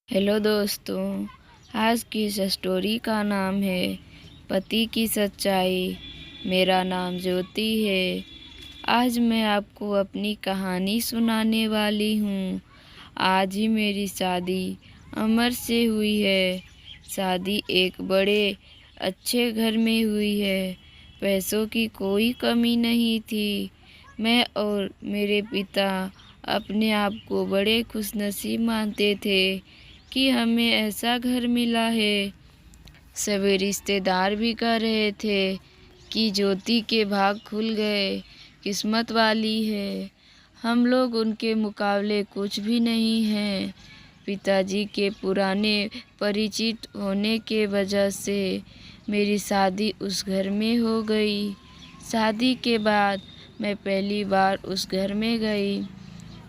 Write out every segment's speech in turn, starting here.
Hello दोस्तों। आज की इस स्टोरी का नाम है पति की सच्चाई। मेरा नाम ज्योति है। आज मैं आपको अपनी कहानी सुनाने वाली हूँ। आज ही मेरी शादी अमर से हुई है। शादी एक बड़े अच्छे घर में हुई है। पैसों की कोई कमी नहीं थी। मैं और मेरे पिता अपने आप को बड़े खुशनसीब मानते थे कि हमें ऐसा घर मिला है। सभी रिश्तेदार भी कह रहे थे कि ज्योति के भाग खुल गए, किस्मत वाली है। हम लोग उनके मुकाबले कुछ भी नहीं हैं। पिताजी के पुराने परिचित होने के वजह से मेरी शादी उस घर में हो गई। शादी के बाद मैं पहली बार उस घर में गई।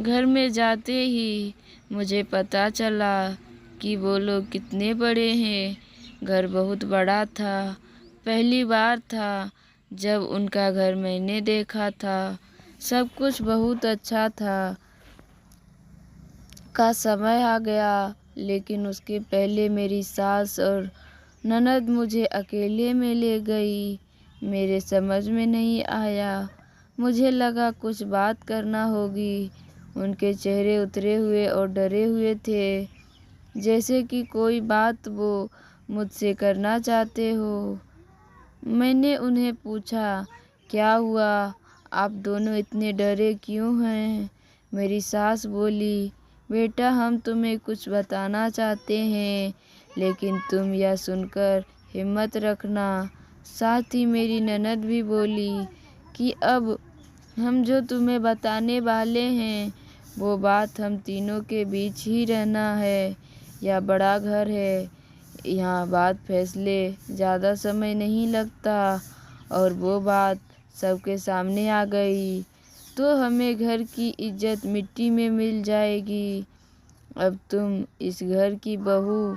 घर में जाते ही मुझे पता चला कि वो लोग कितने बड़े हैं। घर बहुत बड़ा था। पहली बार था जब उनका घर मैंने देखा था। सब कुछ बहुत अच्छा था। का समय आ गया, लेकिन उसके पहले मेरी सास और ननद मुझे अकेले में ले गई। मेरे समझ में नहीं आया। मुझे लगा कुछ बात करना होगी। उनके चेहरे उतरे हुए और डरे हुए थे, जैसे कि कोई बात वो मुझसे करना चाहते हो। मैंने उन्हें पूछा, क्या हुआ? आप दोनों इतने डरे क्यों हैं? मेरी सास बोली, बेटा हम तुम्हें कुछ बताना चाहते हैं, लेकिन तुम यह सुनकर हिम्मत रखना। साथ ही मेरी ननद भी बोली कि अब हम जो तुम्हें बताने वाले हैं वो बात हम तीनों के बीच ही रहना है। यह बड़ा घर है, यहाँ बात फैसले ज़्यादा समय नहीं लगता, और वो बात सबके सामने आ गई तो हमें घर की इज्जत मिट्टी में मिल जाएगी। अब तुम इस घर की बहू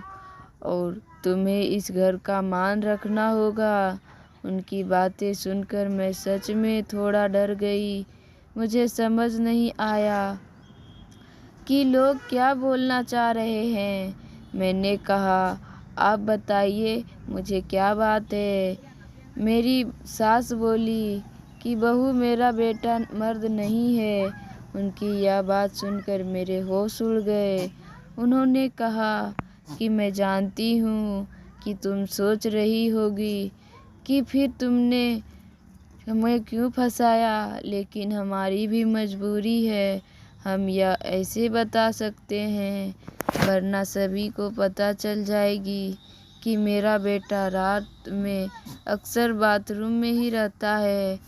और तुम्हें इस घर का मान रखना होगा। उनकी बातें सुनकर मैं सच में थोड़ा डर गई। मुझे समझ नहीं आया कि लोग क्या बोलना चाह रहे हैं। मैंने कहा, आप बताइए मुझे क्या बात है? मेरी सास बोली कि बहू मेरा बेटा मर्द नहीं है। उनकी यह बात सुनकर मेरे होश उड़ गए। उन्होंने कहा कि मैं जानती हूँ कि तुम सोच रही होगी कि फिर तुमने हमें क्यों फंसाया, लेकिन हमारी भी मजबूरी है। हम यह ऐसे बता सकते हैं, वरना सभी को पता चल जाएगी कि मेरा बेटा रात में अक्सर बाथरूम में ही रहता है।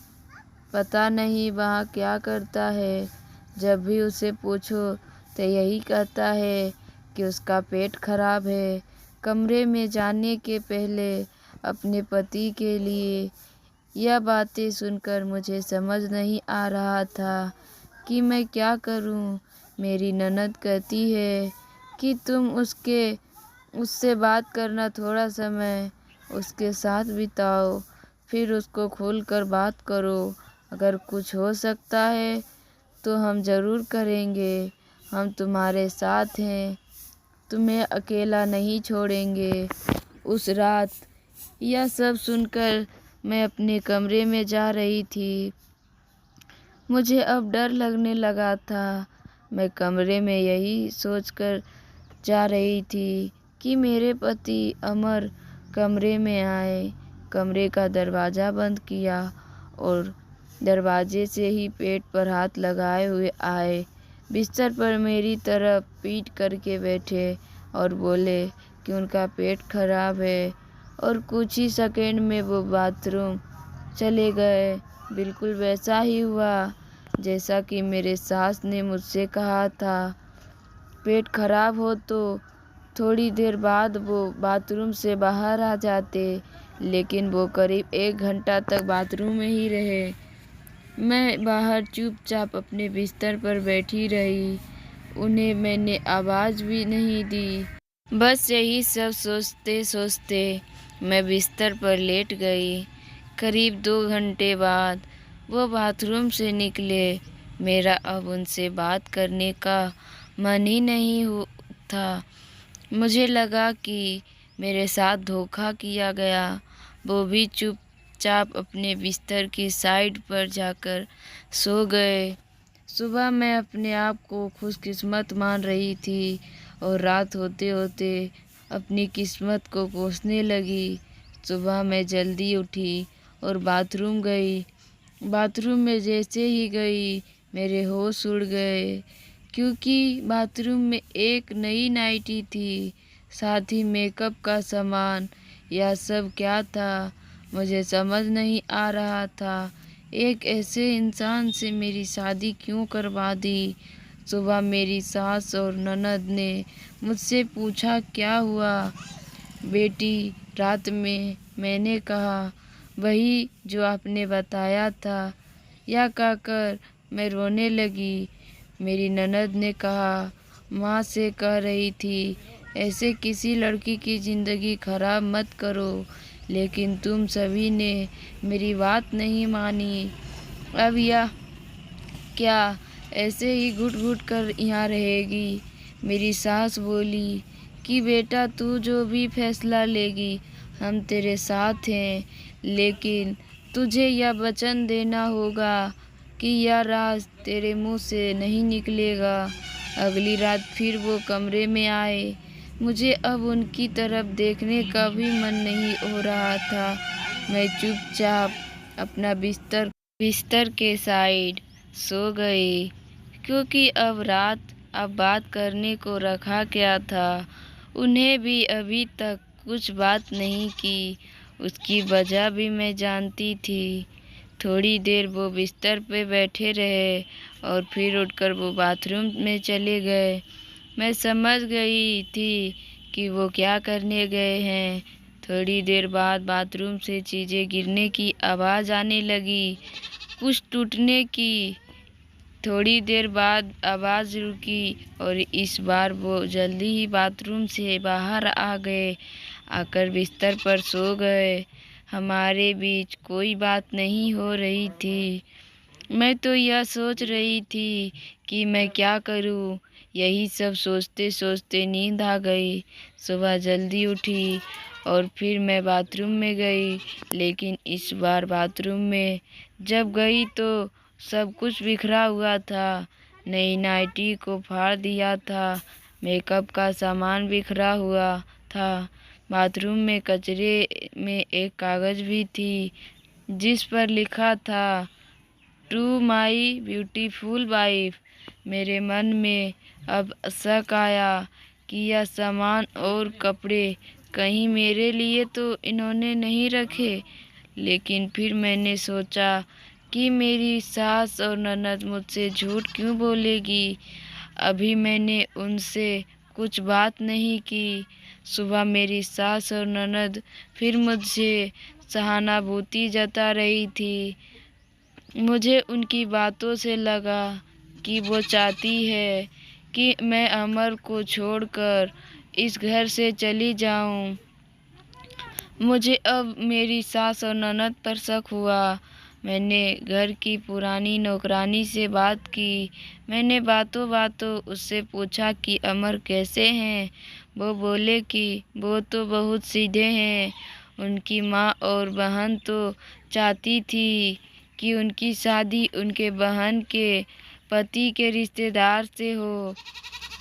पता नहीं वहाँ क्या करता है। जब भी उसे पूछो तो यही कहता है कि उसका पेट खराब है। कमरे में जाने के पहले अपने पति के लिए यह बातें सुनकर मुझे समझ नहीं आ रहा था कि मैं क्या करूं। मेरी ननद कहती है कि तुम उससे बात करना, थोड़ा समय उसके साथ बिताओ, फिर उसको खोलकर बात करो। अगर कुछ हो सकता है तो हम ज़रूर करेंगे। हम तुम्हारे साथ हैं, तुम्हें अकेला नहीं छोड़ेंगे। उस रात यह सब सुनकर मैं अपने कमरे में जा रही थी। मुझे अब डर लगने लगा था। मैं कमरे में यही सोचकर जा रही थी कि मेरे पति अमर कमरे में आए। कमरे का दरवाज़ा बंद किया और दरवाजे से ही पेट पर हाथ लगाए हुए आए। बिस्तर पर मेरी तरफ पीठ करके बैठे और बोले कि उनका पेट खराब है, और कुछ ही सेकंड में वो बाथरूम चले गए। बिल्कुल वैसा ही हुआ जैसा कि मेरे सास ने मुझसे कहा था। पेट खराब हो तो थोड़ी देर बाद वो बाथरूम से बाहर आ जाते, लेकिन वो करीब 1 घंटा तक बाथरूम में ही रहे। मैं बाहर चुपचाप अपने बिस्तर पर बैठी रही। उन्हें मैंने आवाज़ भी नहीं दी। बस यही सब सोचते सोचते मैं बिस्तर पर लेट गई। करीब 2 घंटे बाद वो बाथरूम से निकले। मेरा अब उनसे बात करने का मन ही नहीं था। मुझे लगा कि मेरे साथ धोखा किया गया। वो भी चुपचाप अपने बिस्तर की साइड पर जाकर सो गए। सुबह मैं अपने आप को खुशकिस्मत मान रही थी और रात होते होते अपनी किस्मत को कोसने लगी। सुबह मैं जल्दी उठी और बाथरूम गई। बाथरूम में जैसे ही गई मेरे होश उड़ गए, क्योंकि बाथरूम में एक नई नाइटी थी, साथ ही मेकअप का सामान। यह सब क्या था मुझे समझ नहीं आ रहा था। एक ऐसे इंसान से मेरी शादी क्यों करवा दी। सुबह मेरी सास और ननद ने मुझसे पूछा क्या हुआ बेटी। रात में मैंने कहा वही जो आपने बताया था। यह कहकर मैं रोने लगी। मेरी ननद ने कहा माँ से कह रही थी ऐसे किसी लड़की की ज़िंदगी खराब मत करो, लेकिन तुम सभी ने मेरी बात नहीं मानी। अब यह क्या ऐसे ही घुट घुट कर यहाँ रहेगी। मेरी सास बोली कि बेटा तू जो भी फैसला लेगी हम तेरे साथ हैं, लेकिन तुझे यह वचन देना होगा कि यह राज तेरे मुंह से नहीं निकलेगा। अगली रात फिर वो कमरे में आए। मुझे अब उनकी तरफ देखने का भी मन नहीं हो रहा था। मैं चुपचाप अपना बिस्तर के साइड सो गई, क्योंकि अब बात करने को रखा क्या था। उन्हें भी अभी तक कुछ बात नहीं की, उसकी वजह भी मैं जानती थी। थोड़ी देर वो बिस्तर पे बैठे रहे और फिर उठकर वो बाथरूम में चले गए। मैं समझ गई थी कि वो क्या करने गए हैं। थोड़ी देर बाद बाथरूम से चीज़ें गिरने की आवाज़ आने लगी, कुछ टूटने की। थोड़ी देर बाद आवाज़ रुकी और इस बार वो जल्दी ही बाथरूम से बाहर आ गए। आकर बिस्तर पर सो गए। हमारे बीच कोई बात नहीं हो रही थी। मैं तो यह सोच रही थी कि मैं क्या करूं। यही सब सोचते सोचते नींद आ गई। सुबह जल्दी उठी और फिर मैं बाथरूम में गई, लेकिन इस बार बाथरूम में जब गई तो सब कुछ बिखरा हुआ था। नई नाइटी को फाड़ दिया था, मेकअप का सामान बिखरा हुआ था। बाथरूम में कचरे में एक कागज़ भी थी जिस पर लिखा था टू माई ब्यूटीफुल वाइफ। मेरे मन में अब शक आया कि यह सामान और कपड़े कहीं मेरे लिए तो इन्होंने नहीं रखे। लेकिन फिर मैंने सोचा कि मेरी सास और ननद मुझसे झूठ क्यों बोलेगी। अभी मैंने उनसे कुछ बात नहीं की। सुबह मेरी सास और ननद फिर मुझसे सहानुभूति जता रही थी। मुझे उनकी बातों से लगा कि वो चाहती है कि मैं अमर को छोड़कर इस घर से चली जाऊं। मुझे अब मेरी सास और ननद पर शक हुआ। मैंने घर की पुरानी नौकरानी से बात की। मैंने बातों बातों उससे पूछा कि अमर कैसे हैं। वो बोले कि वो तो बहुत सीधे हैं। उनकी माँ और बहन तो चाहती थी कि उनकी शादी उनके बहन के पति के रिश्तेदार से हो।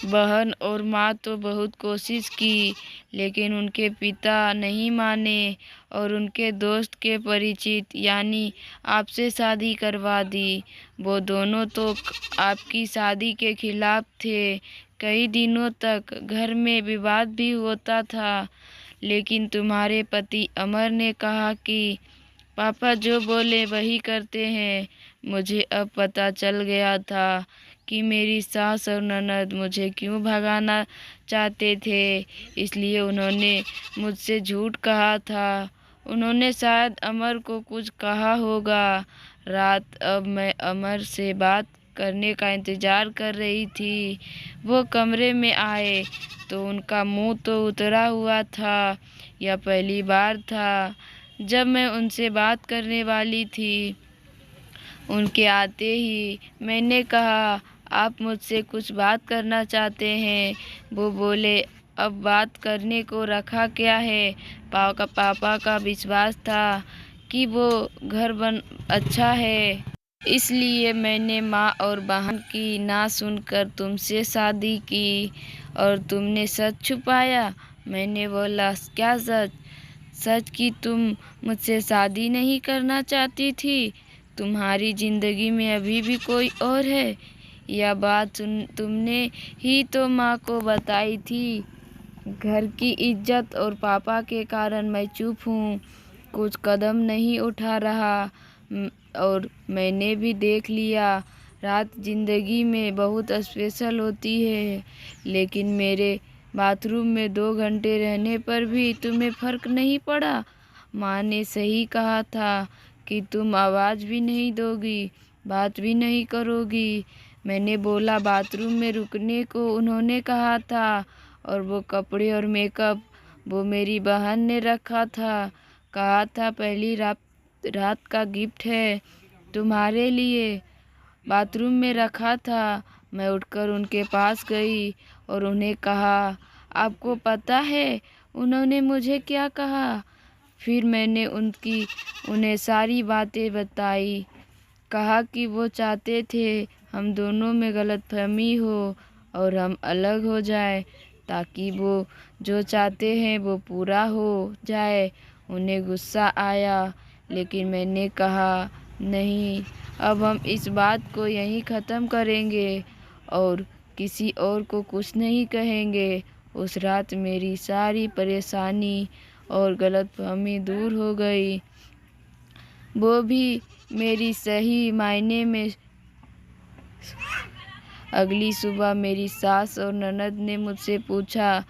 बहन और माँ तो बहुत कोशिश की, लेकिन उनके पिता नहीं माने और उनके दोस्त के परिचित यानी आपसे शादी करवा दी। वो दोनों तो आपकी शादी के खिलाफ थे। कई दिनों तक घर में विवाद भी होता था, लेकिन तुम्हारे पति अमर ने कहा कि पापा जो बोले वही करते हैं। मुझे अब पता चल गया था कि मेरी सास और ननद मुझे क्यों भगाना चाहते थे। इसलिए उन्होंने मुझसे झूठ कहा था। उन्होंने शायद अमर को कुछ कहा होगा। रात अब मैं अमर से बात करने का इंतज़ार कर रही थी। वो कमरे में आए तो उनका मुंह तो उतरा हुआ था। यह पहली बार था जब मैं उनसे बात करने वाली थी। उनके आते ही मैंने कहा आप मुझसे कुछ बात करना चाहते हैं। वो बोले अब बात करने को रखा क्या है। पापा का विश्वास था कि वो घर बन अच्छा है, इसलिए मैंने माँ और बहन की ना सुनकर तुमसे शादी की और तुमने सच छुपाया। मैंने बोला, क्या सच? सच कि तुम मुझसे शादी नहीं करना चाहती थी, तुम्हारी ज़िंदगी में अभी भी कोई और है। यह बात तुमने ही तो माँ को बताई थी। घर की इज्जत और पापा के कारण मैं चुप हूँ, कुछ कदम नहीं उठा रहा। और मैंने भी देख लिया, रात ज़िंदगी में बहुत स्पेशल होती है, लेकिन मेरे बाथरूम में 2 घंटे रहने पर भी तुम्हें फ़र्क नहीं पड़ा। माँ ने सही कहा था कि तुम आवाज़ भी नहीं दोगी, बात भी नहीं करोगी। मैंने बोला, बाथरूम में रुकने को उन्होंने कहा था, और वो कपड़े और मेकअप वो मेरी बहन ने रखा था। कहा था पहली रात का गिफ्ट है तुम्हारे लिए, बाथरूम में रखा था। मैं उठकर उनके पास गई और उन्हें कहा, आपको पता है उन्होंने मुझे क्या कहा? फिर मैंने उन्हें सारी बातें बताई। कहा कि वो चाहते थे हम दोनों में गलतफहमी हो और हम अलग हो जाए, ताकि वो जो चाहते हैं वो पूरा हो जाए। उन्हें गुस्सा आया, लेकिन मैंने कहा, नहीं, अब हम इस बात को यहीं ख़त्म करेंगे और किसी और को कुछ नहीं कहेंगे। उस रात मेरी सारी परेशानी और गलतफहमी दूर हो गई, वो भी मेरी सही मायने में। अगली सुबह मेरी सास और ननद ने मुझसे पूछा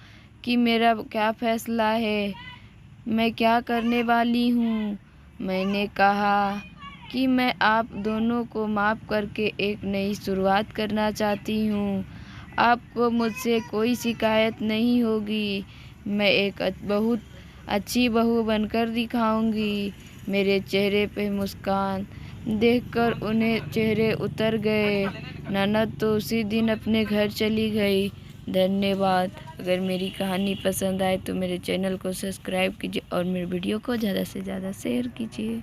कि मेरा क्या फ़ैसला है, मैं क्या करने वाली हूँ। मैंने कहा कि मैं आप दोनों को माफ़ करके एक नई शुरुआत करना चाहती हूँ। आपको मुझसे कोई शिकायत नहीं होगी। मैं एक बहुत अच्छी बहू बनकर दिखाऊंगी। मेरे चेहरे पे मुस्कान देखकर उन्हें चेहरे उतर गए। ननद तो उसी दिन अपने घर चली गई। धन्यवाद। अगर मेरी कहानी पसंद आए तो मेरे चैनल को सब्सक्राइब कीजिए और मेरे वीडियो को ज़्यादा से ज़्यादा शेयर कीजिए।